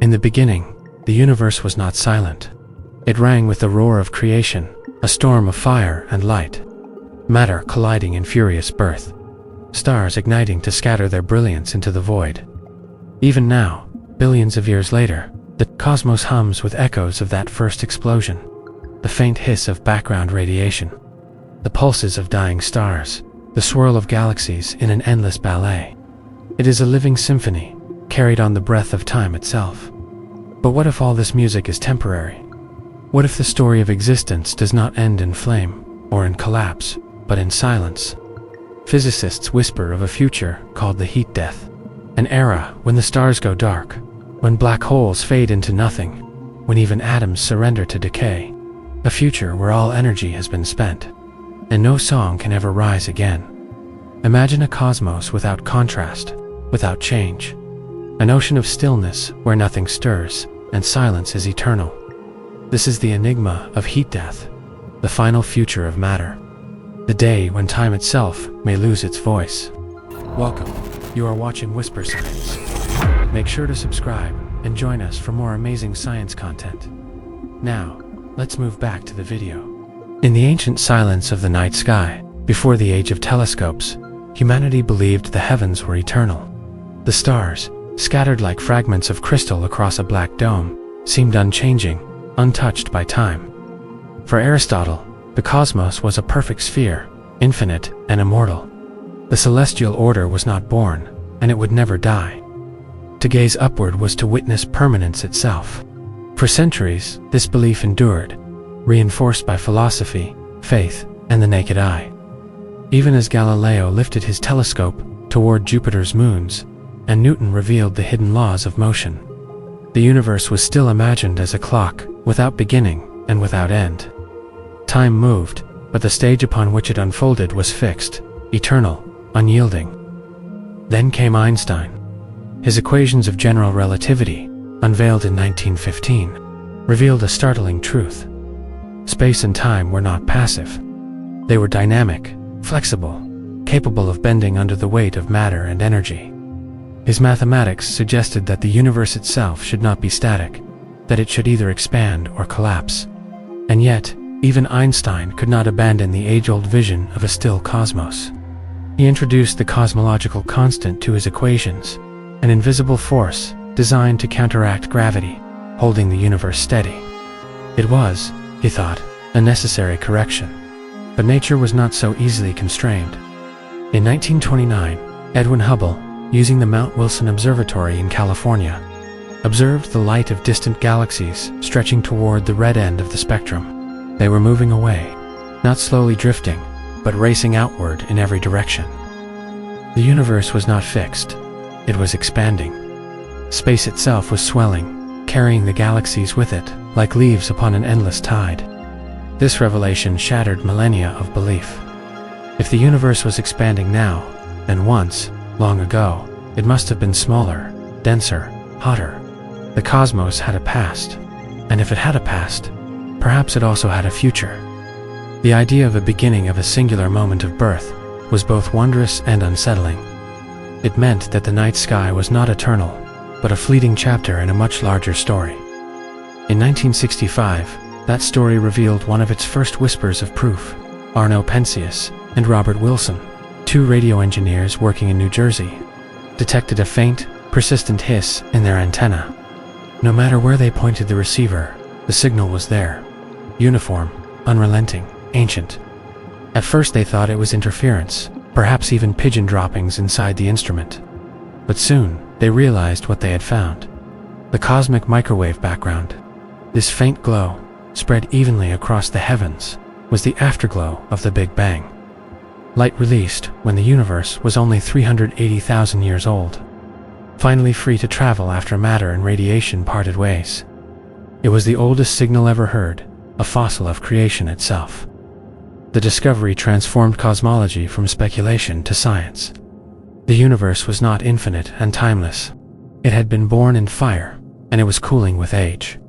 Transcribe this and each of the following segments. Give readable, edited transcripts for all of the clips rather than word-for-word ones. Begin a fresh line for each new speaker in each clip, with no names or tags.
In the beginning, the universe was not silent. It rang with the roar of creation, a storm of fire and light. Matter colliding in furious birth. Stars igniting to scatter their brilliance into the void. Even now, billions of years later, the cosmos hums with echoes of that first explosion. The faint hiss of background radiation. The pulses of dying stars. The swirl of galaxies in an endless ballet. It is a living symphony, carried on the breath of time itself. But what if all this music is temporary? What if the story of existence does not end in flame, or in collapse, but in silence? Physicists whisper of a future called the Heat Death, an era when the stars go dark, when black holes fade into nothing, when even atoms surrender to decay, a future where all energy has been spent, and no song can ever rise again. Imagine a cosmos without contrast, without change, an ocean of stillness where nothing stirs, and silence is eternal. This is the enigma of heat death, the final future of matter, the day when time itself may lose its voice. Welcome, you are watching Whisper Science. Make sure to subscribe and join us for more amazing science content. Now, let's move back to the video. In the ancient silence of the night sky, before the age of telescopes, humanity believed the heavens were eternal. The stars, scattered like fragments of crystal across a black dome, seemed unchanging, untouched by time. For Aristotle, the cosmos was a perfect sphere, infinite and immortal. The celestial order was not born, and it would never die. To gaze upward was to witness permanence itself. For centuries, this belief endured, reinforced by philosophy, faith, and the naked eye. Even as Galileo lifted his telescope toward Jupiter's moons, and Newton revealed the hidden laws of motion, the universe was still imagined as a clock, without beginning and without end. Time moved, but the stage upon which it unfolded was fixed, eternal, unyielding. Then came Einstein. His equations of general relativity, unveiled in 1915, revealed a startling truth. Space and time were not passive. They were dynamic, flexible, capable of bending under the weight of matter and energy. His mathematics suggested that the universe itself should not be static, that it should either expand or collapse. And yet, even Einstein could not abandon the age-old vision of a still cosmos. He introduced the cosmological constant to his equations, an invisible force designed to counteract gravity, holding the universe steady. It was, he thought, a necessary correction. But nature was not so easily constrained. In 1929, Edwin Hubble, using the Mount Wilson Observatory in California, observed the light of distant galaxies stretching toward the red end of the spectrum. They were moving away, not slowly drifting, but racing outward in every direction. The universe was not fixed, it was expanding. Space itself was swelling, carrying the galaxies with it, like leaves upon an endless tide. This revelation shattered millennia of belief. If the universe was expanding now, then once, long ago, it must have been smaller, denser, hotter. The cosmos had a past, and if it had a past, perhaps it also had a future. The idea of a beginning of a singular moment of birth was both wondrous and unsettling. It meant that the night sky was not eternal, but a fleeting chapter in a much larger story. In 1965, that story revealed one of its first whispers of proof. Arno Penzias and Robert Wilson, two radio engineers working in New Jersey, detected a faint, persistent hiss in their antenna. No matter where they pointed the receiver, the signal was there. Uniform, unrelenting, ancient. At first they thought it was interference, perhaps even pigeon droppings inside the instrument. But soon, they realized what they had found. The cosmic microwave background. This faint glow, spread evenly across the heavens, was the afterglow of the Big Bang. Light released when the universe was only 380,000 years old, finally free to travel after matter and radiation parted ways. It was the oldest signal ever heard, a fossil of creation itself. The discovery transformed cosmology from speculation to science. The universe was not infinite and timeless. It had been born in fire, and it was cooling with age.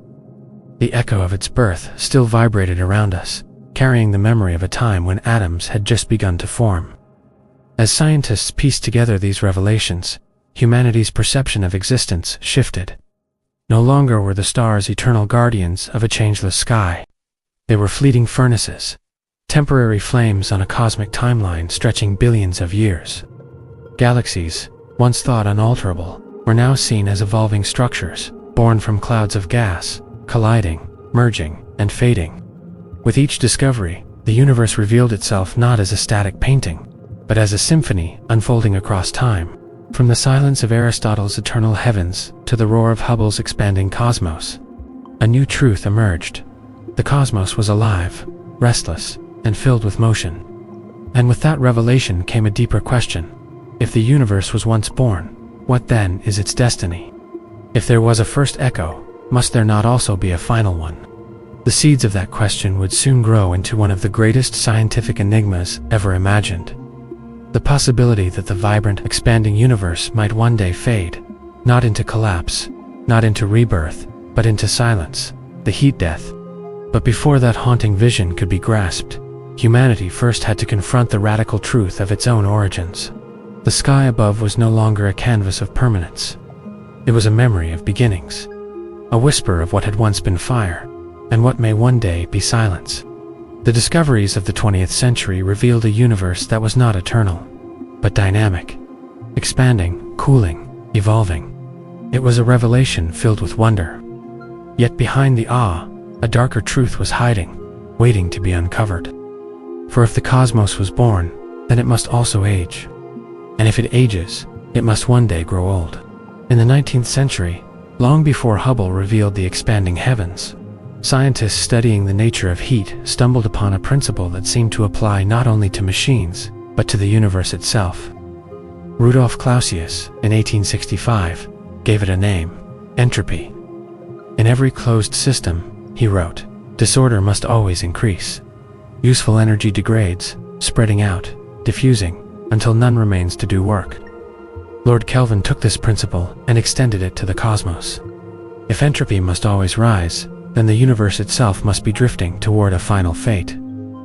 The echo of its birth still vibrated around us, carrying the memory of a time when atoms had just begun to form. As scientists pieced together these revelations, humanity's perception of existence shifted. No longer were the stars eternal guardians of a changeless sky. They were fleeting furnaces, temporary flames on a cosmic timeline stretching billions of years. Galaxies, once thought unalterable, were now seen as evolving structures, born from clouds of gas, colliding, merging, and fading. With each discovery, the universe revealed itself not as a static painting, but as a symphony unfolding across time, from the silence of Aristotle's eternal heavens to the roar of Hubble's expanding cosmos. A new truth emerged. The cosmos was alive, restless, and filled with motion. And with that revelation came a deeper question. If the universe was once born, what then is its destiny? If there was a first echo, must there not also be a final one? The seeds of that question would soon grow into one of the greatest scientific enigmas ever imagined. The possibility that the vibrant, expanding universe might one day fade, not into collapse, not into rebirth, but into silence, the heat death. But before that haunting vision could be grasped, humanity first had to confront the radical truth of its own origins. The sky above was no longer a canvas of permanence. It was a memory of beginnings, a whisper of what had once been fire, and what may one day be silence. The discoveries of the 20th century revealed a universe that was not eternal, but dynamic, expanding, cooling, evolving. It was a revelation filled with wonder. Yet behind the awe, a darker truth was hiding, waiting to be uncovered. For if the cosmos was born, then it must also age. And if it ages, it must one day grow old. In the 19th century, long before Hubble revealed the expanding heavens, scientists studying the nature of heat stumbled upon a principle that seemed to apply not only to machines, but to the universe itself. Rudolf Clausius, in 1865, gave it a name: entropy. In every closed system, he wrote, disorder must always increase. Useful energy degrades, spreading out, diffusing, until none remains to do work. Lord Kelvin took this principle and extended it to the cosmos. If entropy must always rise, then the universe itself must be drifting toward a final fate,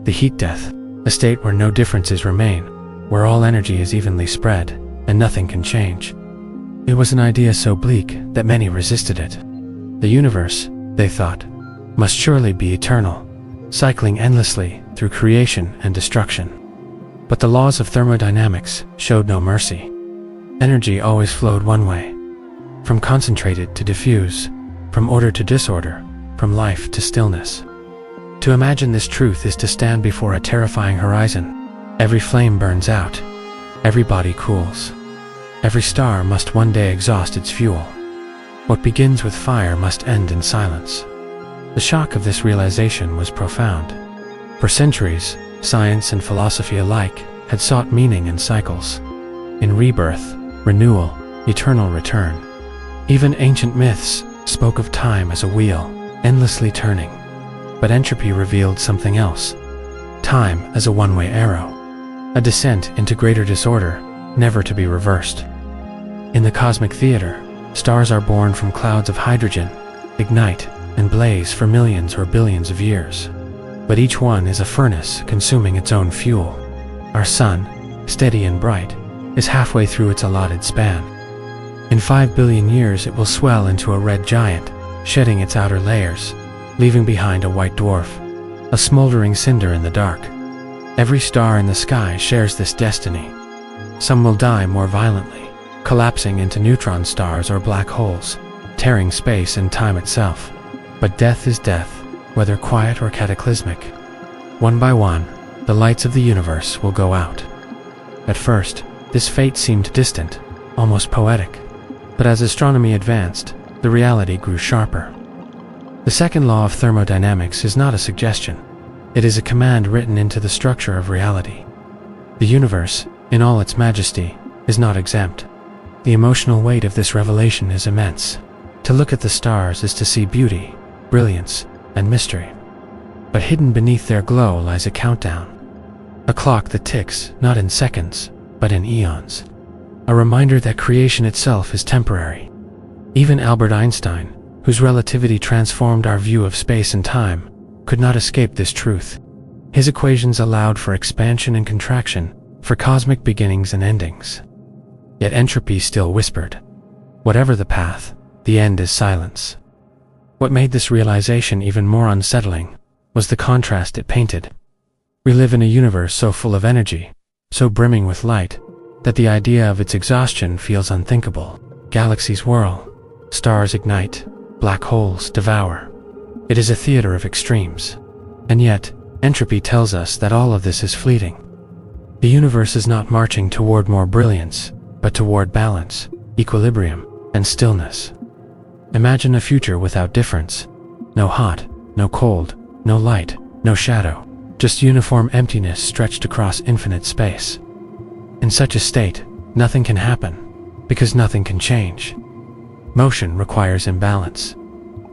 the heat death, a state where no differences remain, where all energy is evenly spread, and nothing can change. It was an idea so bleak that many resisted it. The universe, they thought, must surely be eternal, cycling endlessly through creation and destruction. But the laws of thermodynamics showed no mercy. Energy always flowed one way, from concentrated to diffuse, from order to disorder, from life to stillness. To imagine this truth is to stand before a terrifying horizon. Every flame burns out, every body cools. Every star must one day exhaust its fuel. What begins with fire must end in silence. The shock of this realization was profound. For centuries, science and philosophy alike had sought meaning in cycles, in rebirth, renewal, eternal return. Even ancient myths spoke of time as a wheel, endlessly turning. But entropy revealed something else. Time as a one-way arrow, a descent into greater disorder, never to be reversed. In the cosmic theater, stars are born from clouds of hydrogen, ignite, and blaze for millions or billions of years. But each one is a furnace consuming its own fuel. Our sun, steady and bright, is halfway through its allotted span. In 5 billion years it will swell into a red giant, shedding its outer layers, leaving behind a white dwarf, a smoldering cinder in the dark. Every star in the sky shares this destiny. Some will die more violently, collapsing into neutron stars or black holes, tearing space and time itself. But death is death, whether quiet or cataclysmic. One by one, the lights of the universe will go out. At first, this fate seemed distant, almost poetic. But as astronomy advanced, the reality grew sharper. The second law of thermodynamics is not a suggestion. It is a command written into the structure of reality. The universe, in all its majesty, is not exempt. The emotional weight of this revelation is immense. To look at the stars is to see beauty, brilliance, and mystery. But hidden beneath their glow lies a countdown. A clock that ticks not in seconds, but in eons. A reminder that creation itself is temporary. Even Albert Einstein, whose relativity transformed our view of space and time, could not escape this truth. His equations allowed for expansion and contraction, for cosmic beginnings and endings. Yet entropy still whispered. Whatever the path, the end is silence. What made this realization even more unsettling was the contrast it painted. We live in a universe so full of energy, so brimming with light, that the idea of its exhaustion feels unthinkable. Galaxies whirl, stars ignite, black holes devour. It is a theater of extremes. And yet, Entropy tells us that all of this is fleeting. The universe is not marching toward more brilliance, but toward balance, equilibrium, and stillness. Imagine a future without difference. No hot, no cold, no light, no shadow, just uniform emptiness stretched across infinite space. In such a state, nothing can happen, because nothing can change. Motion requires imbalance.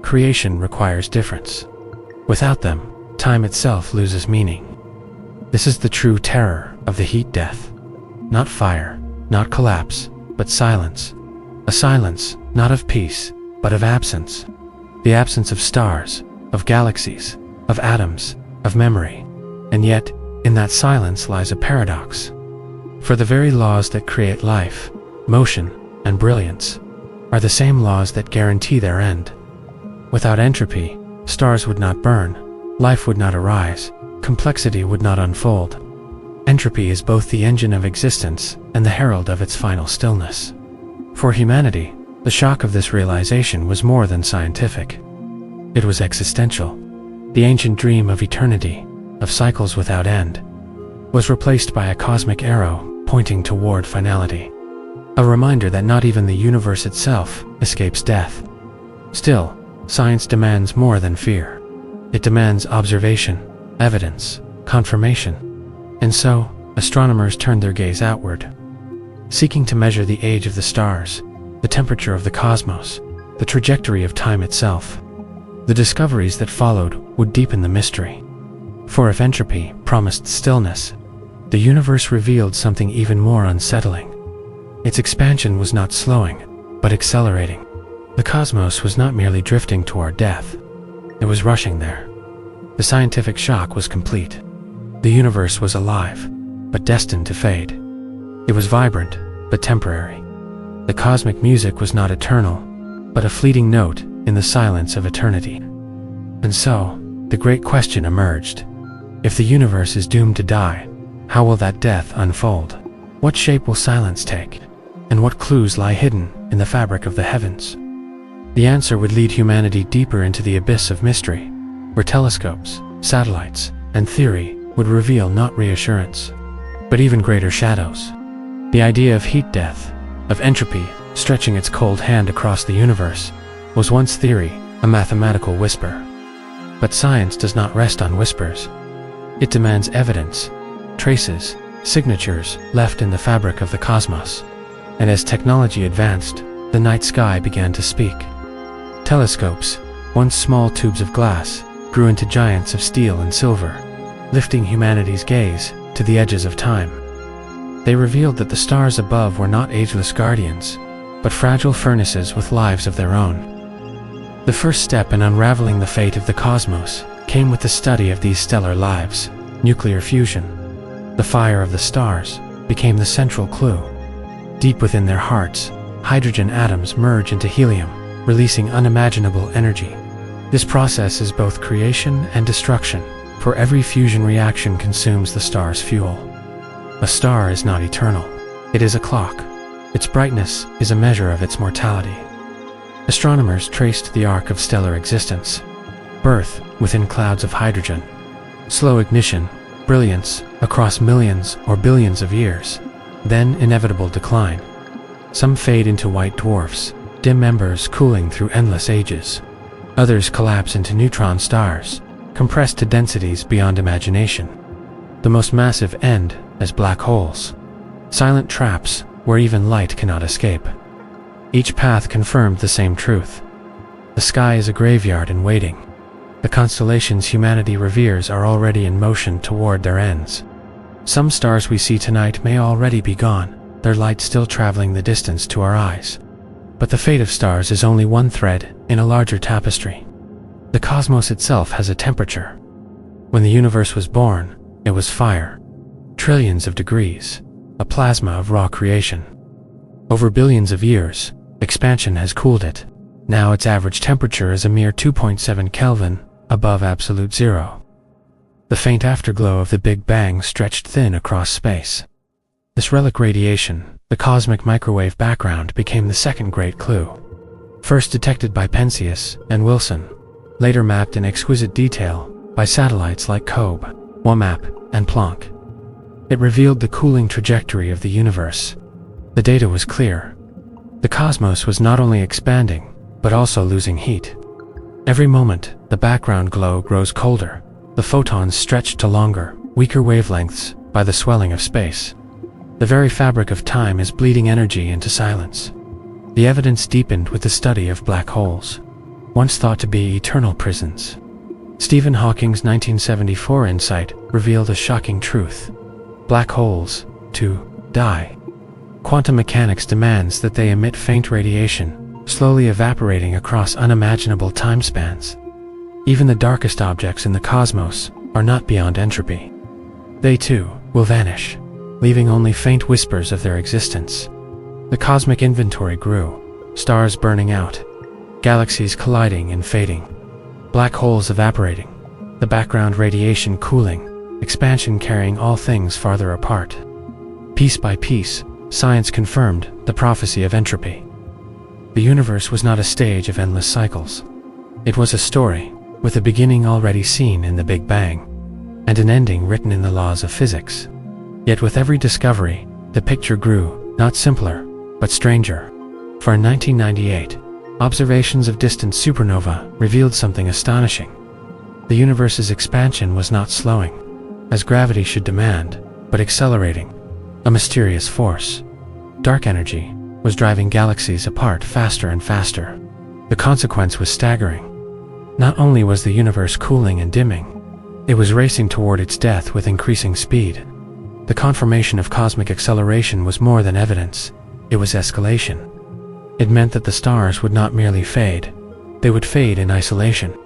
Creation requires difference. Without them, time itself loses meaning. This is the true terror of the heat death. Not fire, not collapse, but silence. A silence, not of peace, but of absence. The absence of stars, of galaxies, of atoms, of memory. And yet, in that silence lies a paradox. For the very laws that create life, motion, and brilliance are the same laws that guarantee their end. Without entropy, stars would not burn, life would not arise, complexity would not unfold. Entropy is both the engine of existence and the herald of its final stillness. For humanity, the shock of this realization was more than scientific. It was existential. The ancient dream of eternity, of cycles without end, was replaced by a cosmic arrow pointing toward finality. A reminder that not even the universe itself escapes death. Still, science demands more than fear. It demands observation, evidence, confirmation. And so, astronomers turned their gaze outward, seeking to measure the age of the stars, the temperature of the cosmos, the trajectory of time itself. The discoveries that followed would deepen the mystery. For if entropy promised stillness, the universe revealed something even more unsettling. Its expansion was not slowing, but accelerating. The cosmos was not merely drifting toward death. It was rushing there. The scientific shock was complete. The universe was alive, but destined to fade. It was vibrant, but temporary. The cosmic music was not eternal, but a fleeting note in the silence of eternity. And so, the great question emerged. If the universe is doomed to die, how will that death unfold? What shape will silence take? And what clues lie hidden in the fabric of the heavens? The answer would lead humanity deeper into the abyss of mystery, where telescopes, satellites, and theory would reveal not reassurance, but even greater shadows. The idea of heat death, of entropy stretching its cold hand across the universe, was once theory, a mathematical whisper. But science does not rest on whispers. It demands evidence, traces, signatures left in the fabric of the cosmos. And as technology advanced, the night sky began to speak. Telescopes, once small tubes of glass, grew into giants of steel and silver, lifting humanity's gaze to the edges of time. They revealed that the stars above were not ageless guardians, but fragile furnaces with lives of their own. The first step in unraveling the fate of the cosmos came with the study of these stellar lives, nuclear fusion. The fire of the stars became the central clue. Deep within their hearts, hydrogen atoms merge into helium, releasing unimaginable energy. This process is both creation and destruction, for every fusion reaction consumes the star's fuel. A star is not eternal. It is a clock. Its brightness is a measure of its mortality. Astronomers traced the arc of stellar existence. Birth within clouds of hydrogen. Slow ignition, brilliance across millions or billions of years. Then inevitable decline. Some fade into white dwarfs, dim embers cooling through endless ages. Others collapse into neutron stars, compressed to densities beyond imagination. The most massive end as black holes. Silent traps where even light cannot escape. Each path confirmed the same truth. The sky is a graveyard in waiting. The constellations humanity reveres are already in motion toward their ends. Some stars we see tonight may already be gone, their light still traveling the distance to our eyes. But the fate of stars is only one thread in a larger tapestry. The cosmos itself has a temperature. When the universe was born, it was fire. Trillions of degrees, a plasma of raw creation. Over billions of years, expansion has cooled it. Now its average temperature is a mere 2.7 Kelvin above absolute zero. The faint afterglow of the Big Bang stretched thin across space. This relic radiation, the cosmic microwave background, became the second great clue. First detected by Penzias and Wilson, later mapped in exquisite detail by satellites like COBE, WMAP, and Planck. It revealed the cooling trajectory of the universe. The data was clear. The cosmos was not only expanding, but also losing heat. Every moment, the background glow grows colder. The photons stretch to longer, weaker wavelengths by the swelling of space. The very fabric of time is bleeding energy into silence. The evidence deepened with the study of black holes, once thought to be eternal prisons. Stephen Hawking's 1974 insight revealed a shocking truth. Black holes, too, die. Quantum mechanics demands that they emit faint radiation, slowly evaporating across unimaginable timespans. Even the darkest objects in the cosmos are not beyond entropy. They too will vanish, leaving only faint whispers of their existence. The cosmic inventory grew, stars burning out, galaxies colliding and fading, black holes evaporating, the background radiation cooling, expansion carrying all things farther apart. Piece by piece, science confirmed the prophecy of entropy. The universe was not a stage of endless cycles. It was a story, with a beginning already seen in the Big Bang, and an ending written in the laws of physics. Yet with every discovery, the picture grew, not simpler, but stranger. For in 1998, observations of distant supernova revealed something astonishing. The universe's expansion was not slowing, as gravity should demand, but accelerating. A mysterious force, dark energy, was driving galaxies apart faster and faster. The consequence was staggering. Not only was the universe cooling and dimming, it was racing toward its death with increasing speed. The confirmation of cosmic acceleration was more than evidence, it was escalation. It meant that the stars would not merely fade, they would fade in isolation.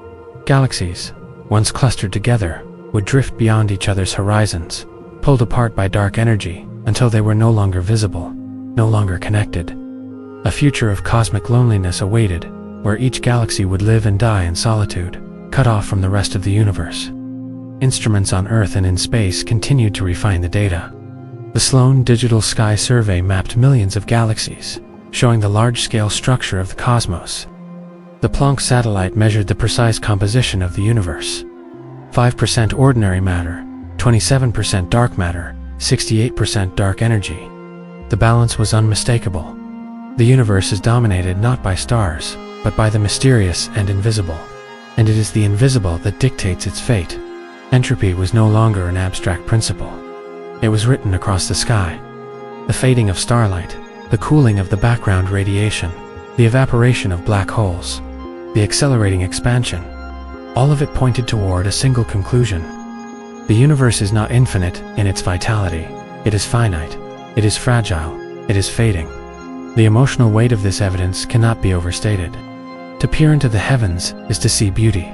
Galaxies, once clustered together, would drift beyond each other's horizons, pulled apart by dark energy, until they were no longer visible, no longer connected. A future of cosmic loneliness awaited, where each galaxy would live and die in solitude, cut off from the rest of the universe. Instruments on Earth and in space continued to refine the data. The Sloan Digital Sky Survey mapped millions of galaxies, showing the large-scale structure of the cosmos. The Planck satellite measured the precise composition of the universe. 5% ordinary matter, 27% dark matter, 68% dark energy. The balance was unmistakable. The universe is dominated not by stars, but by the mysterious and invisible. And it is the invisible that dictates its fate. Entropy was no longer an abstract principle. It was written across the sky. The fading of starlight, the cooling of the background radiation, the evaporation of black holes, the accelerating expansion, all of it pointed toward a single conclusion. The universe is not infinite in its vitality. It is finite. It is fragile. It is fading. The emotional weight of this evidence cannot be overstated. To peer into the heavens is to see beauty.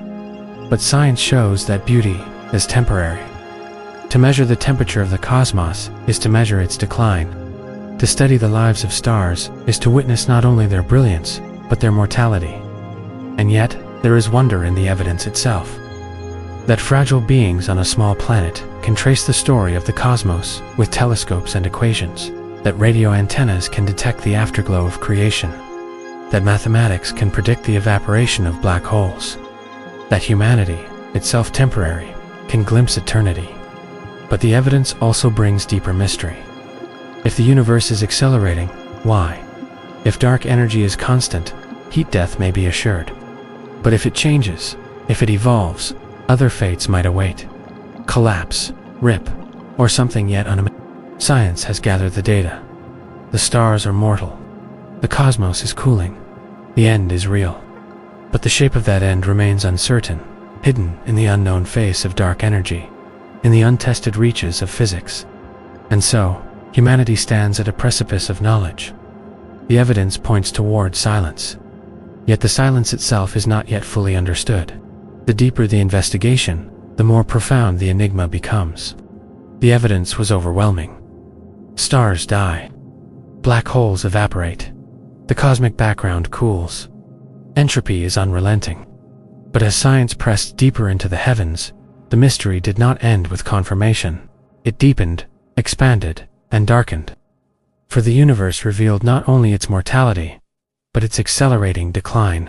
But science shows that beauty is temporary. To measure the temperature of the cosmos is to measure its decline. To study the lives of stars is to witness not only their brilliance, but their mortality. And yet, there is wonder in the evidence itself. That fragile beings on a small planet can trace the story of the cosmos with telescopes and equations. That radio antennas can detect the afterglow of creation. That mathematics can predict the evaporation of black holes. That humanity, itself temporary, can glimpse eternity. But the evidence also brings deeper mystery. If the universe is accelerating, why? If dark energy is constant, heat death may be assured. But if it changes, if it evolves, other fates might await. Collapse, rip, or something yet unimaginable. Science has gathered the data. The stars are mortal. The cosmos is cooling. The end is real. But the shape of that end remains uncertain, hidden in the unknown face of dark energy, in the untested reaches of physics. And so, humanity stands at a precipice of knowledge. The evidence points toward silence. Yet the silence itself is not yet fully understood. The deeper the investigation, the more profound the enigma becomes. The evidence was overwhelming. Stars die. Black holes evaporate. The cosmic background cools. Entropy is unrelenting. But as science pressed deeper into the heavens, the mystery did not end with confirmation. It deepened, expanded, and darkened. For the universe revealed not only its mortality, but its accelerating decline.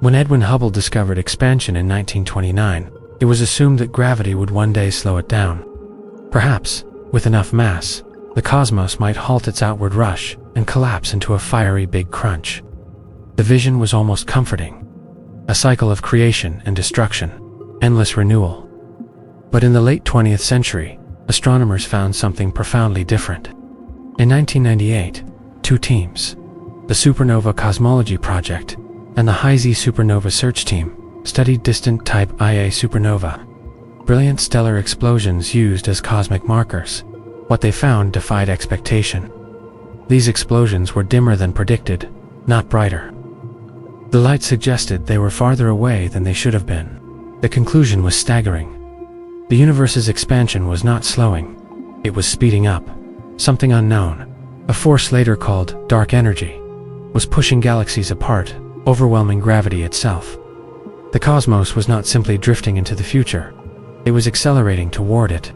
When Edwin Hubble discovered expansion in 1929, it was assumed that gravity would one day slow it down. Perhaps, with enough mass, the cosmos might halt its outward rush and collapse into a fiery big crunch. The vision was almost comforting. A cycle of creation and destruction, endless renewal. But in the late 20th century, astronomers found something profoundly different. In 1998, two teams, the Supernova Cosmology Project and the High-Z Supernova Search Team, studied distant Type Ia supernova, brilliant stellar explosions used as cosmic markers. What they found defied expectation. These explosions were dimmer than predicted, not brighter. The light suggested they were farther away than they should have been. The conclusion was staggering. The universe's expansion was not slowing. It was speeding up. Something unknown, a force later called dark energy, was pushing galaxies apart, overwhelming gravity itself. The cosmos was not simply drifting into the future. It was accelerating toward it.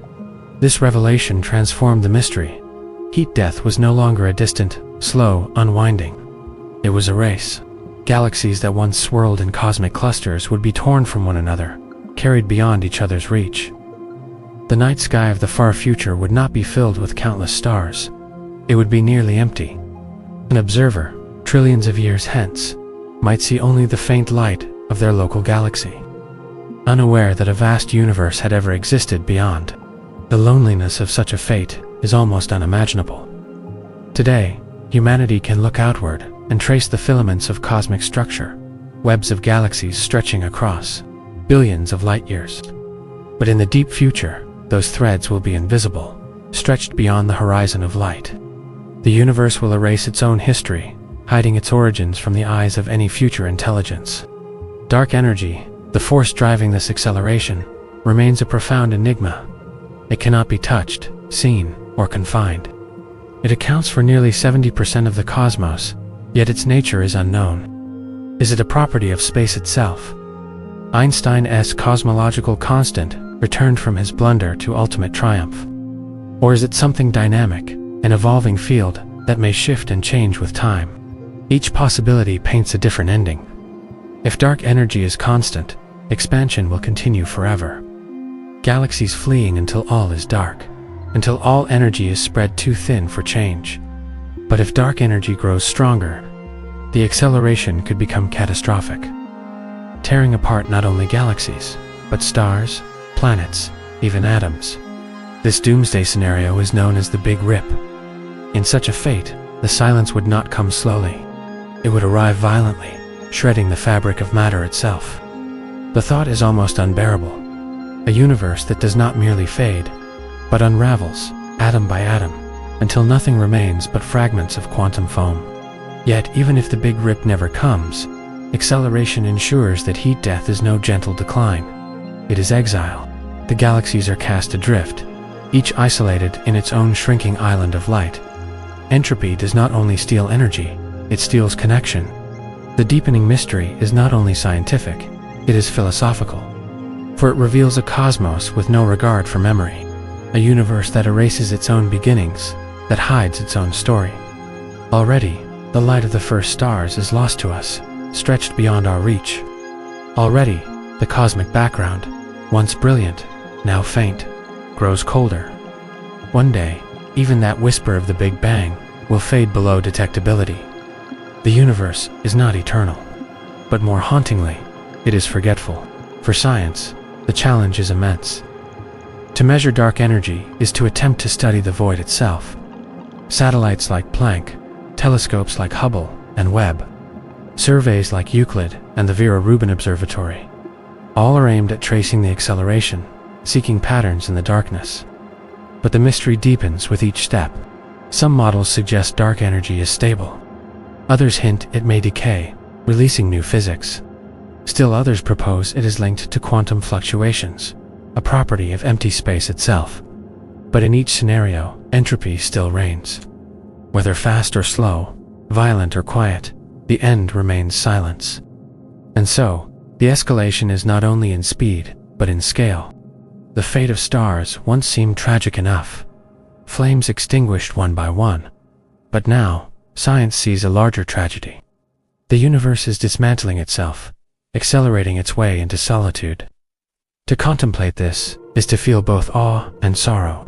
This revelation transformed the mystery. Heat death was no longer a distant, slow unwinding. It was a race. Galaxies that once swirled in cosmic clusters would be torn from one another, carried beyond each other's reach. The night sky of the far future would not be filled with countless stars. It would be nearly empty. An observer, trillions of years hence, might see only the faint light of their local galaxy, unaware that a vast universe had ever existed beyond. The loneliness of such a fate is almost unimaginable. Today, humanity can look outward and trace the filaments of cosmic structure, webs of galaxies stretching across billions of light years. But in the deep future, those threads will be invisible, stretched beyond the horizon of light. The universe will erase its own history, hiding its origins from the eyes of any future intelligence. Dark energy, the force driving this acceleration, remains a profound enigma. It cannot be touched, seen, or confined. It accounts for nearly 70% of the cosmos, yet its nature is unknown. Is it a property of space itself? Einstein's cosmological constant returned from his blunder to ultimate triumph. Or is it something dynamic, an evolving field that may shift and change with time? Each possibility paints a different ending. If dark energy is constant, expansion will continue forever. Galaxies fleeing until all is dark, until all energy is spread too thin for change. But if dark energy grows stronger, the acceleration could become catastrophic, tearing apart not only galaxies, but stars, planets, even atoms. This doomsday scenario is known as the Big Rip. In such a fate, the silence would not come slowly. It would arrive violently, shredding the fabric of matter itself. The thought is almost unbearable. A universe that does not merely fade, but unravels, atom by atom, until nothing remains but fragments of quantum foam. Yet, even if the Big Rip never comes, acceleration ensures that heat death is no gentle decline. It is exile. The galaxies are cast adrift, each isolated in its own shrinking island of light. Entropy does not only steal energy, it steals connection. The deepening mystery is not only scientific, it is philosophical. For it reveals a cosmos with no regard for memory, a universe that erases its own beginnings, that hides its own story. Already, the light of the first stars is lost to us, stretched beyond our reach. Already, the cosmic background, once brilliant, now faint, grows colder. One day, even that whisper of the Big Bang will fade below detectability. The universe is not eternal, but more hauntingly, it is forgetful. For science, the challenge is immense. To measure dark energy is to attempt to study the void itself. Satellites like Planck, telescopes like Hubble and Webb, surveys like Euclid and the Vera Rubin Observatory, all are aimed at tracing the acceleration, seeking patterns in the darkness. But the mystery deepens with each step. Some models suggest dark energy is stable. Others hint it may decay, releasing new physics. Still others propose it is linked to quantum fluctuations, a property of empty space itself. But in each scenario, entropy still reigns. Whether fast or slow, violent or quiet, the end remains silence. And so, the escalation is not only in speed, but in scale. The fate of stars once seemed tragic enough. Flames extinguished one by one. But now, science sees a larger tragedy. The universe is dismantling itself, accelerating its way into solitude. To contemplate this is to feel both awe and sorrow.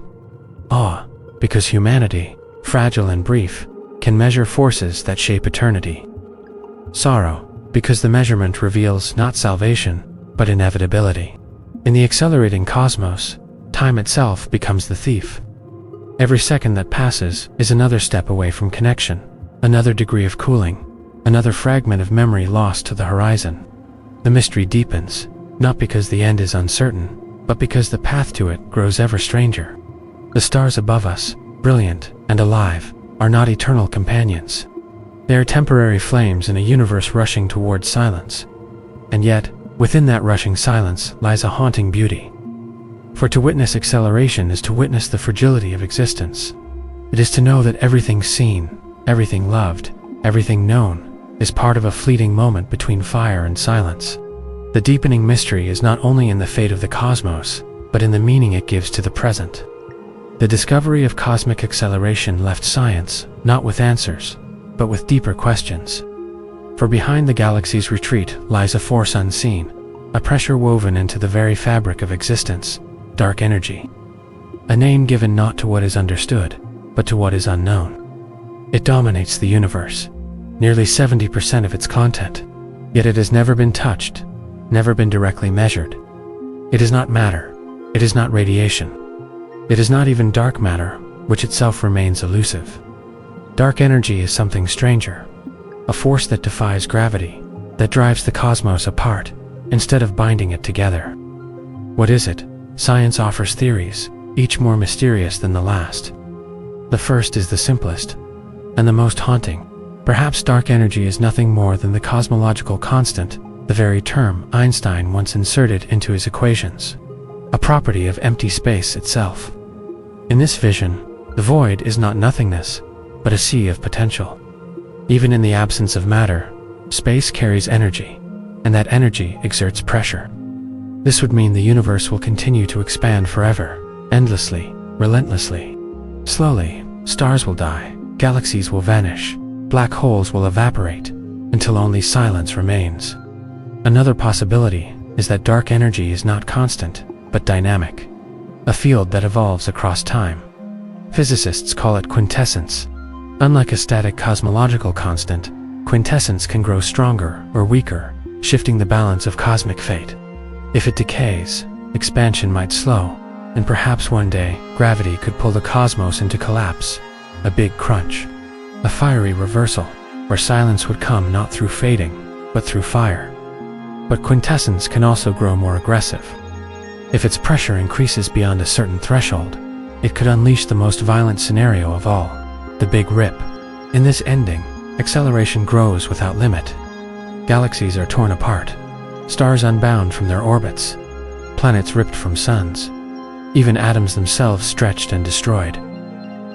Awe, because humanity, fragile and brief, can measure forces that shape eternity. Sorrow, because the measurement reveals not salvation, but inevitability. In the accelerating cosmos, time itself becomes the thief. Every second that passes is another step away from connection, another degree of cooling, another fragment of memory lost to the horizon. The mystery deepens, not because the end is uncertain, but because the path to it grows ever stranger. The stars above us, brilliant and alive, are not eternal companions. They are temporary flames in a universe rushing towards silence. And yet, within that rushing silence lies a haunting beauty. For to witness acceleration is to witness the fragility of existence. It is to know that everything seen, everything loved, everything known, is part of a fleeting moment between fire and silence. The deepening mystery is not only in the fate of the cosmos, but in the meaning it gives to the present. The discovery of cosmic acceleration left science, not with answers, but with deeper questions. For behind the galaxy's retreat lies a force unseen, a pressure woven into the very fabric of existence, dark energy. A name given not to what is understood, but to what is unknown. It dominates the universe, nearly 70% of its content, yet it has never been touched, never been directly measured. It is not matter, it is not radiation. It is not even dark matter, which itself remains elusive. Dark energy is something stranger, a force that defies gravity, that drives the cosmos apart, instead of binding it together. What is it? Science offers theories, each more mysterious than the last. The first is the simplest, and the most haunting. Perhaps dark energy is nothing more than the cosmological constant, the very term Einstein once inserted into his equations, a property of empty space itself. In this vision, the void is not nothingness, but a sea of potential. Even in the absence of matter, space carries energy, and that energy exerts pressure. This would mean the universe will continue to expand forever, endlessly, relentlessly. Slowly, stars will die, galaxies will vanish, black holes will evaporate, until only silence remains. Another possibility is that dark energy is not constant, but dynamic, a field that evolves across time. Physicists call it quintessence. Unlike a static cosmological constant, quintessence can grow stronger or weaker, shifting the balance of cosmic fate. If it decays, expansion might slow, and perhaps one day, gravity could pull the cosmos into collapse, a big crunch, a fiery reversal, where silence would come not through fading, but through fire. But quintessence can also grow more aggressive. If its pressure increases beyond a certain threshold, it could unleash the most violent scenario of all, the Big Rip. In this ending, acceleration grows without limit. Galaxies are torn apart, stars unbound from their orbits, planets ripped from suns, even atoms themselves stretched and destroyed.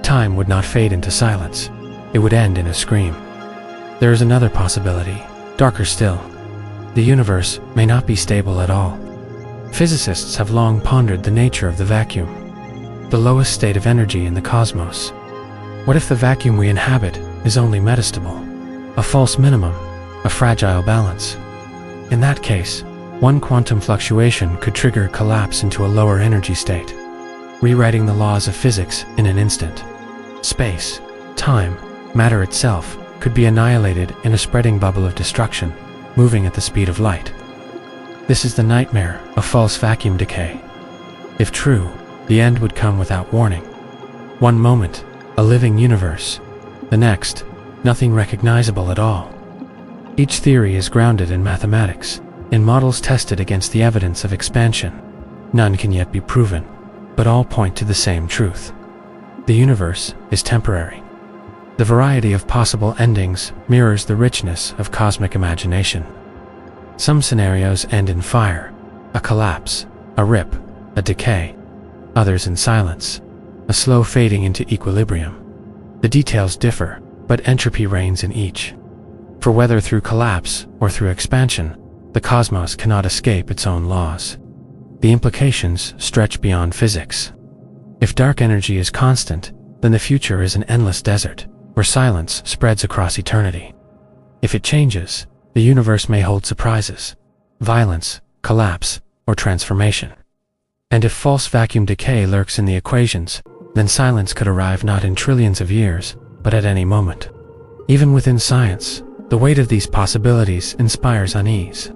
Time would not fade into silence, it would end in a scream. There is another possibility, darker still. The universe may not be stable at all. Physicists have long pondered the nature of the vacuum, the lowest state of energy in the cosmos. What if the vacuum we inhabit is only metastable, a false minimum, a fragile balance? In that case, one quantum fluctuation could trigger collapse into a lower energy state, rewriting the laws of physics in an instant. Space, time, matter itself could be annihilated in a spreading bubble of destruction, moving at the speed of light. This is the nightmare of false vacuum decay. If true, the end would come without warning. One moment, a living universe. The next, nothing recognizable at all. Each theory is grounded in mathematics, in models tested against the evidence of expansion. None can yet be proven, but all point to the same truth. The universe is temporary. The variety of possible endings mirrors the richness of cosmic imagination. Some scenarios end in fire, a collapse, a rip, a decay. Others in silence, a slow fading into equilibrium. The details differ, but entropy reigns in each. For whether through collapse or through expansion, The cosmos cannot escape its own laws. The implications stretch beyond physics. If dark energy is constant, then the future is an endless desert, where silence spreads across eternity. If it changes, the universe may hold surprises: violence, collapse, or transformation. And if false vacuum decay lurks in the equations, then silence could arrive not in trillions of years, but at any moment. Even within science, the weight of these possibilities inspires unease.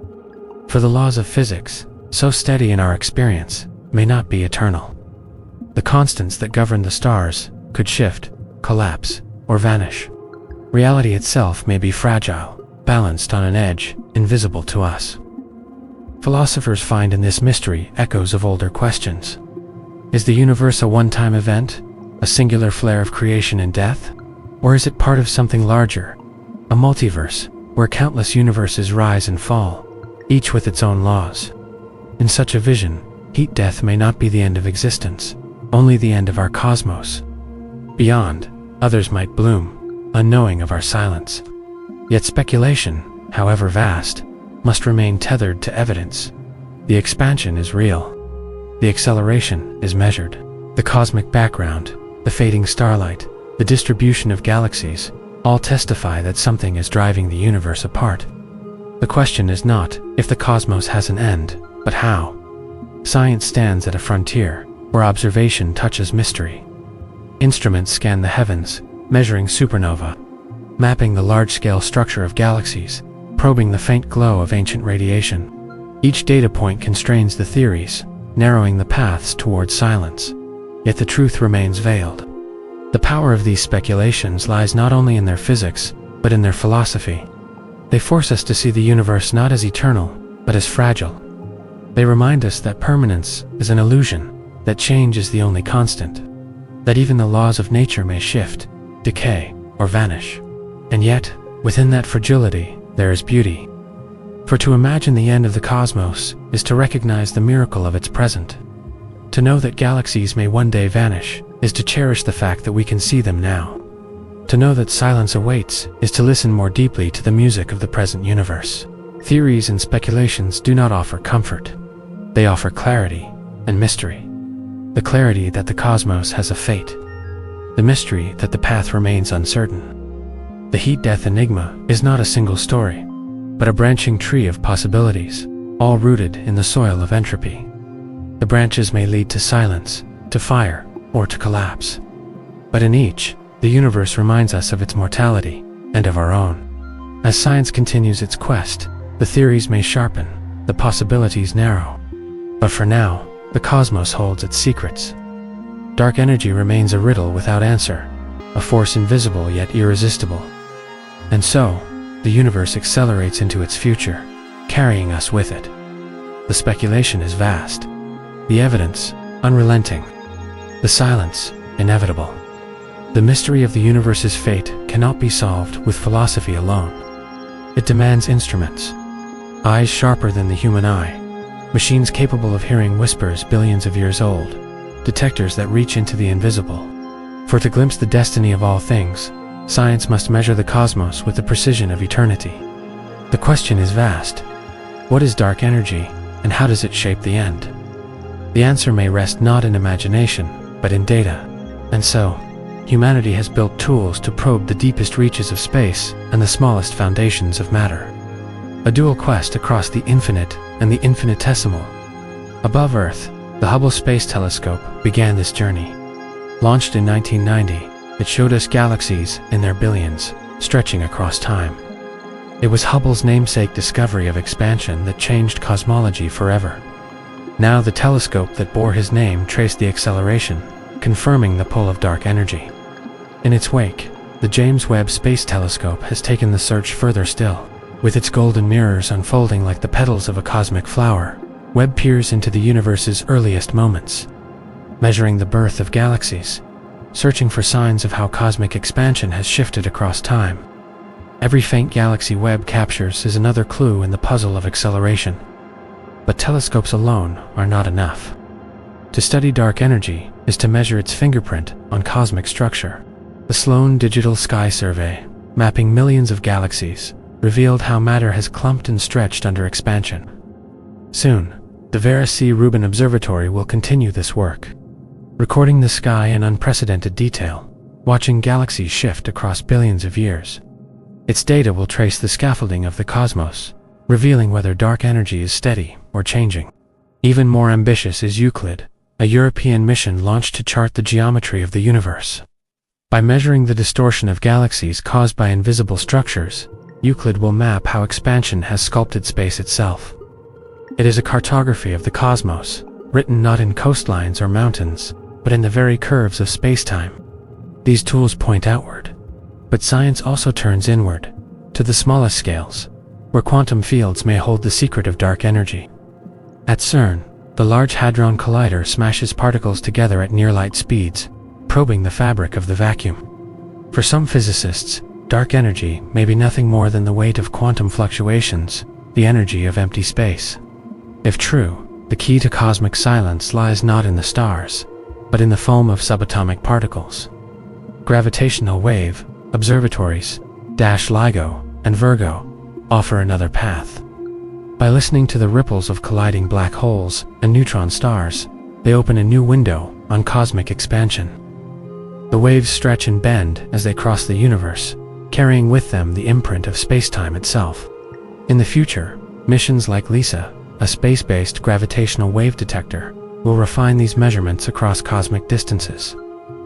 For the laws of physics, so steady in our experience, may not be eternal. The constants that govern the stars could shift, collapse, or vanish. Reality itself may be fragile, balanced on an edge, invisible to us. Philosophers find in this mystery echoes of older questions. Is the universe a one-time event, a singular flare of creation and death? Or is it part of something larger, a multiverse, where countless universes rise and fall, each with its own laws? In such a vision, heat death may not be the end of existence, only the end of our cosmos. Beyond, others might bloom, unknowing of our silence. Yet speculation, however vast, must remain tethered to evidence. The expansion is real. The acceleration is measured. The cosmic background, the fading starlight, the distribution of galaxies, all testify that something is driving the universe apart. The question is not if the cosmos has an end, but how. Science stands at a frontier, where observation touches mystery. Instruments scan the heavens, measuring supernova, mapping the large-scale structure of galaxies, probing the faint glow of ancient radiation. Each data point constrains the theories, narrowing the paths toward silence. Yet the truth remains veiled. The power of these speculations lies not only in their physics, but in their philosophy. They force us to see the universe not as eternal, but as fragile. They remind us that permanence is an illusion, that change is the only constant, that even the laws of nature may shift, decay, or vanish. And yet, within that fragility, there is beauty. For to imagine the end of the cosmos is to recognize the miracle of its present. To know that galaxies may one day vanish is to cherish the fact that we can see them now. To know that silence awaits is to listen more deeply to the music of the present universe. Theories and speculations do not offer comfort. They offer clarity and mystery. The clarity that the cosmos has a fate. The mystery that the path remains uncertain. The Heat Death Enigma is not a single story, but a branching tree of possibilities, all rooted in the soil of entropy. The branches may lead to silence, to fire, or to collapse. But in each, the universe reminds us of its mortality, and of our own. As science continues its quest, the theories may sharpen, the possibilities narrow. But for now, the cosmos holds its secrets. Dark energy remains a riddle without answer, a force invisible yet irresistible. And so, the universe accelerates into its future, carrying us with it. The speculation is vast, the evidence unrelenting, the silence inevitable. The mystery of the universe's fate cannot be solved with philosophy alone. It demands instruments, eyes sharper than the human eye, machines capable of hearing whispers billions of years old, detectors that reach into the invisible. For to glimpse the destiny of all things, science must measure the cosmos with the precision of eternity. The question is vast. What is dark energy, and how does it shape the end? The answer may rest not in imagination, but in data. And so, humanity has built tools to probe the deepest reaches of space and the smallest foundations of matter. A dual quest across the infinite and the infinitesimal. Above Earth, the Hubble Space Telescope began this journey. Launched in 1990, it showed us galaxies in their billions, stretching across time. It was Hubble's namesake discovery of expansion that changed cosmology forever. Now the telescope that bore his name traced the acceleration, confirming the pull of dark energy. In its wake, the James Webb Space Telescope has taken the search further still. With its golden mirrors unfolding like the petals of a cosmic flower, Webb peers into the universe's earliest moments, measuring the birth of galaxies, searching for signs of how cosmic expansion has shifted across time. Every faint galaxy Webb captures is another clue in the puzzle of acceleration. But telescopes alone are not enough. To study dark energy is to measure its fingerprint on cosmic structure. The Sloan Digital Sky Survey, mapping millions of galaxies, revealed how matter has clumped and stretched under expansion. Soon, the Vera C. Rubin Observatory will continue this work, recording the sky in unprecedented detail, watching galaxies shift across billions of years. Its data will trace the scaffolding of the cosmos, revealing whether dark energy is steady or changing. Even more ambitious is Euclid, a European mission launched to chart the geometry of the universe. By measuring the distortion of galaxies caused by invisible structures, Euclid will map how expansion has sculpted space itself. It is a cartography of the cosmos, written not in coastlines or mountains, but in the very curves of space-time. These tools point outward, but science also turns inward, to the smallest scales, where quantum fields may hold the secret of dark energy. At CERN, the Large Hadron Collider smashes particles together at near-light speeds, probing the fabric of the vacuum. For some physicists, dark energy may be nothing more than the weight of quantum fluctuations, the energy of empty space. If true, the key to cosmic silence lies not in the stars, but in the foam of subatomic particles. Gravitational wave observatories, LIGO and Virgo, offer another path. By listening to the ripples of colliding black holes and neutron stars, they open a new window on cosmic expansion. The waves stretch and bend as they cross the universe, carrying with them the imprint of spacetime itself. In the future, missions like LISA, a space-based gravitational wave detector, will refine these measurements across cosmic distances.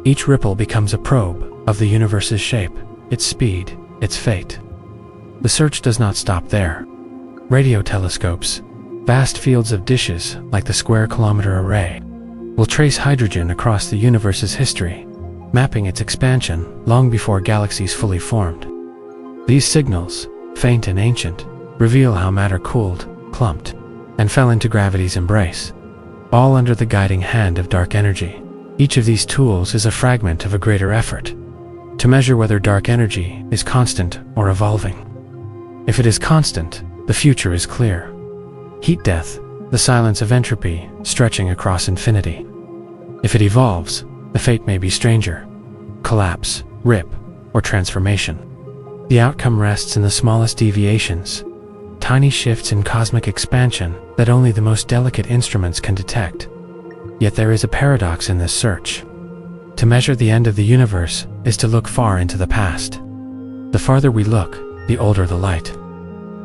Each ripple becomes a probe of the universe's shape, its speed, its fate. The search does not stop there. Radio telescopes, vast fields of dishes like the Square Kilometre Array, will trace hydrogen across the universe's history, mapping its expansion long before galaxies fully formed. These signals, faint and ancient, reveal how matter cooled, clumped, and fell into gravity's embrace, all under the guiding hand of dark energy. Each of these tools is a fragment of a greater effort, to measure whether dark energy is constant or evolving. If it is constant, the future is clear. Heat death, the silence of entropy, stretching across infinity. If it evolves, the fate may be stranger: collapse, rip, or transformation. The outcome rests in the smallest deviations, tiny shifts in cosmic expansion that only the most delicate instruments can detect. Yet there is a paradox in this search. To measure the end of the universe is to look far into the past. The farther we look, the older the light.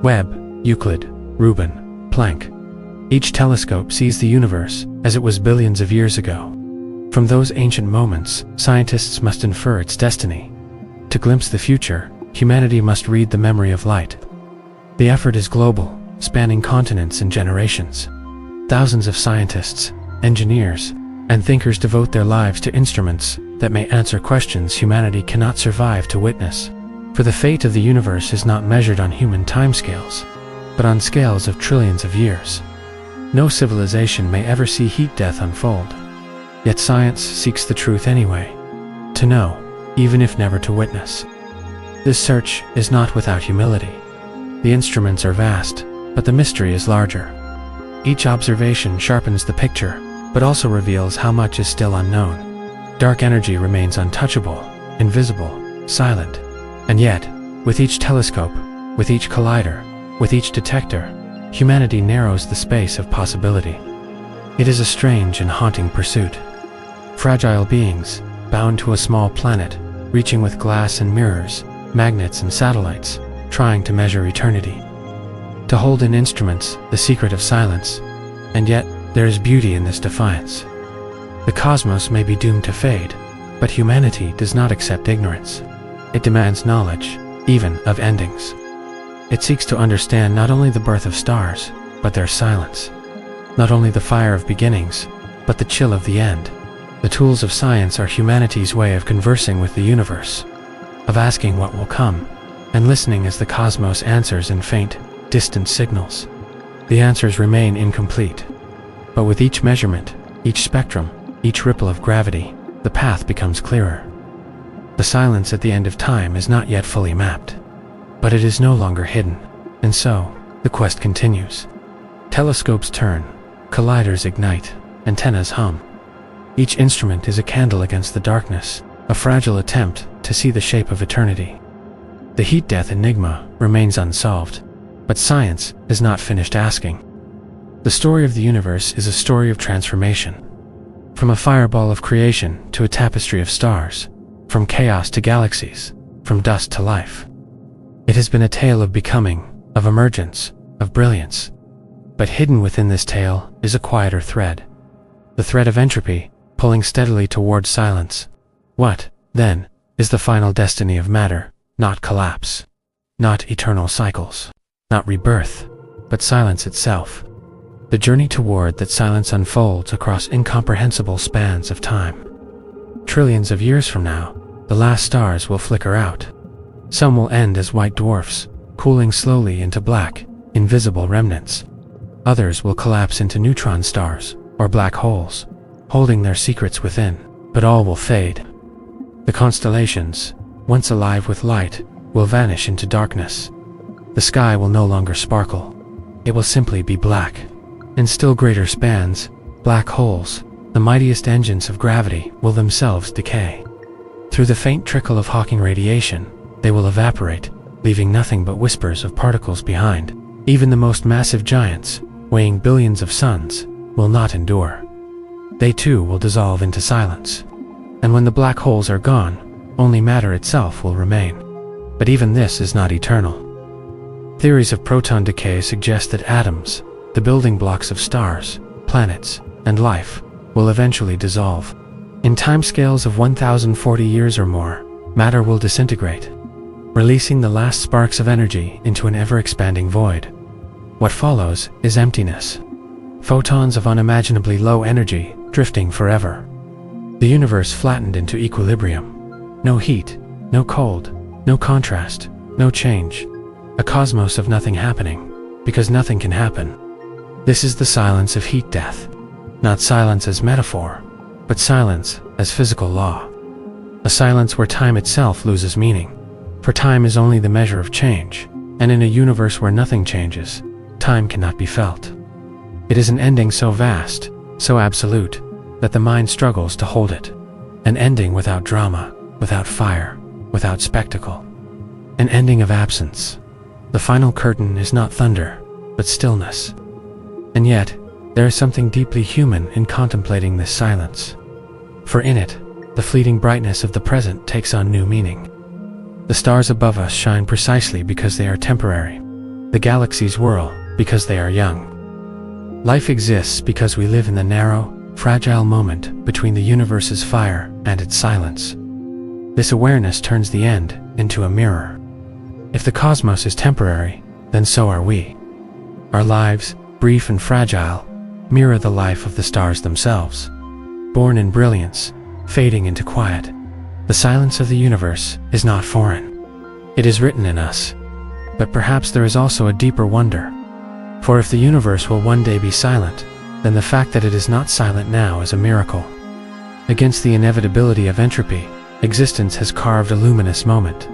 Webb, Euclid, Rubin, Planck. Each telescope sees the universe as it was billions of years ago. From those ancient moments, scientists must infer its destiny. To glimpse the future, humanity must read the memory of light. The effort is global, spanning continents and generations. Thousands of scientists, engineers, and thinkers devote their lives to instruments that may answer questions humanity cannot survive to witness. For the fate of the universe is not measured on human timescales, but on scales of trillions of years. No civilization may ever see heat death unfold. Yet science seeks the truth anyway, to know, even if never to witness. This search is not without humility. The instruments are vast, but the mystery is larger. Each observation sharpens the picture, but also reveals how much is still unknown. Dark energy remains untouchable, invisible, silent. And yet, with each telescope, with each collider, with each detector, humanity narrows the space of possibility. It is a strange and haunting pursuit. Fragile beings, bound to a small planet, reaching with glass and mirrors, magnets and satellites, trying to measure eternity. To hold in instruments the secret of silence, and yet there is beauty in this defiance. The cosmos may be doomed to fade, but humanity does not accept ignorance. It demands knowledge, even of endings. It seeks to understand not only the birth of stars, but their silence. Not only the fire of beginnings, but the chill of the end. The tools of science are humanity's way of conversing with the universe, of asking what will come, and listening as the cosmos answers in faint, distant signals. The answers remain incomplete, but with each measurement, each spectrum, each ripple of gravity, the path becomes clearer. The silence at the end of time is not yet fully mapped, but it is no longer hidden, and so, the quest continues. Telescopes turn, colliders ignite, antennas hum. Each instrument is a candle against the darkness, a fragile attempt to see the shape of eternity. The Heat Death Enigma remains unsolved, but science is not finished asking. The story of the universe is a story of transformation. From a fireball of creation to a tapestry of stars, from chaos to galaxies, from dust to life. It has been a tale of becoming, of emergence, of brilliance. But hidden within this tale is a quieter thread. The thread of entropy, pulling steadily towards silence. What, then, is the final destiny of matter? Not collapse. Not eternal cycles. Not rebirth, but silence itself. The journey toward that silence unfolds across incomprehensible spans of time. Trillions of years from now, the last stars will flicker out. Some will end as white dwarfs, cooling slowly into black, invisible remnants. Others will collapse into neutron stars, or black holes, holding their secrets within, but all will fade. The constellations, once alive with light, will vanish into darkness. The sky will no longer sparkle. It will simply be black. In still greater spans, black holes, the mightiest engines of gravity, will themselves decay. Through the faint trickle of Hawking radiation, they will evaporate, leaving nothing but whispers of particles behind. Even the most massive giants, weighing billions of suns, will not endure. They too will dissolve into silence. And when the black holes are gone, only matter itself will remain. But even this is not eternal. Theories of proton decay suggest that atoms, the building blocks of stars, planets, and life, will eventually dissolve. In timescales of 1,040 years or more, matter will disintegrate, releasing the last sparks of energy into an ever-expanding void. What follows is emptiness. Photons of unimaginably low energy, drifting forever. The universe flattened into equilibrium. No heat, no cold, no contrast, no change. A cosmos of nothing happening, because nothing can happen. This is the silence of heat death. Not silence as metaphor, but silence as physical law. A silence where time itself loses meaning. For time is only the measure of change, and in a universe where nothing changes, time cannot be felt. It is an ending so vast, so absolute, that the mind struggles to hold it. An ending without drama, without fire, without spectacle. An ending of absence. The final curtain is not thunder, but stillness. And yet, there is something deeply human in contemplating this silence. For in it, the fleeting brightness of the present takes on new meaning. The stars above us shine precisely because they are temporary. The galaxies whirl because they are young. Life exists because we live in the narrow, fragile moment between the universe's fire and its silence. This awareness turns the end into a mirror. If the cosmos is temporary, then so are we. Our lives, brief and fragile, mirror the life of the stars themselves. Born in brilliance, fading into quiet, the silence of the universe is not foreign. It is written in us. But perhaps there is also a deeper wonder. For if the universe will one day be silent, then the fact that it is not silent now is a miracle. Against the inevitability of entropy, existence has carved a luminous moment.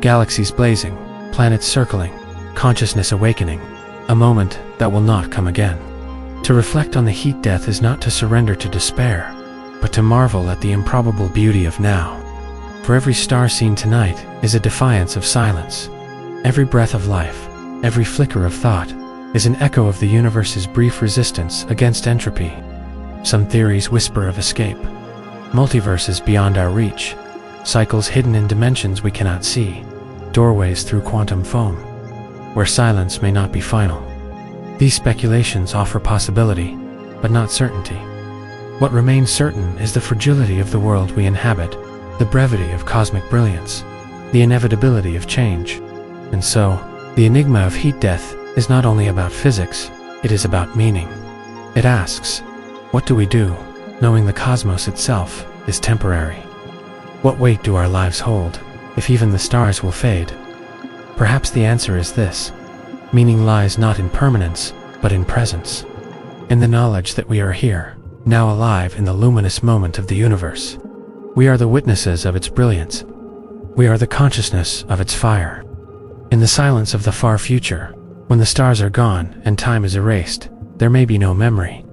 Galaxies blazing, planets circling, consciousness awakening, a moment that will not come again. To reflect on the heat death is not to surrender to despair, but to marvel at the improbable beauty of now. For every star seen tonight is a defiance of silence. Every breath of life, every flicker of thought, is an echo of the universe's brief resistance against entropy. Some theories whisper of escape, multiverses beyond our reach, cycles hidden in dimensions we cannot see, doorways through quantum foam, where silence may not be final. These speculations offer possibility, but not certainty. What remains certain is the fragility of the world we inhabit, the brevity of cosmic brilliance, the inevitability of change. And so, the enigma of heat death is not only about physics, it is about meaning. It asks, what do we do, knowing the cosmos itself is temporary? What weight do our lives hold, if even the stars will fade? Perhaps the answer is this: meaning lies not in permanence, but in presence. In the knowledge that we are here, now alive in the luminous moment of the universe. We are the witnesses of its brilliance. We are the consciousness of its fire. In the silence of the far future, when the stars are gone and time is erased, there may be no memory.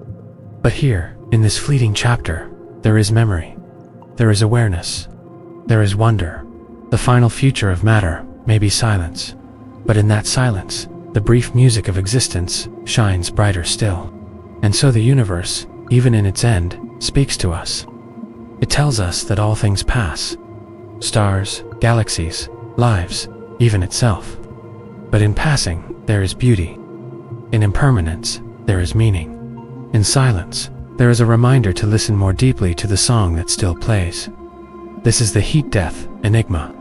But here, in this fleeting chapter, there is memory. There is awareness. There is wonder. The final future of matter may be silence, but in that silence, the brief music of existence shines brighter still. And so the universe, even in its end, speaks to us. It tells us that all things pass. Stars, galaxies, lives, even itself. But in passing, there is beauty. In impermanence, there is meaning. In silence, there is a reminder to listen more deeply to the song that still plays. This is the Heat Death Enigma,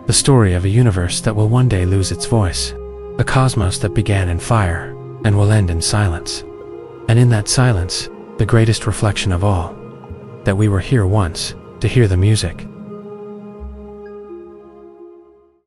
the story of a universe that will one day lose its voice, a cosmos that began in fire and will end in silence. And in that silence, the greatest reflection of all, that we were here once to hear the music,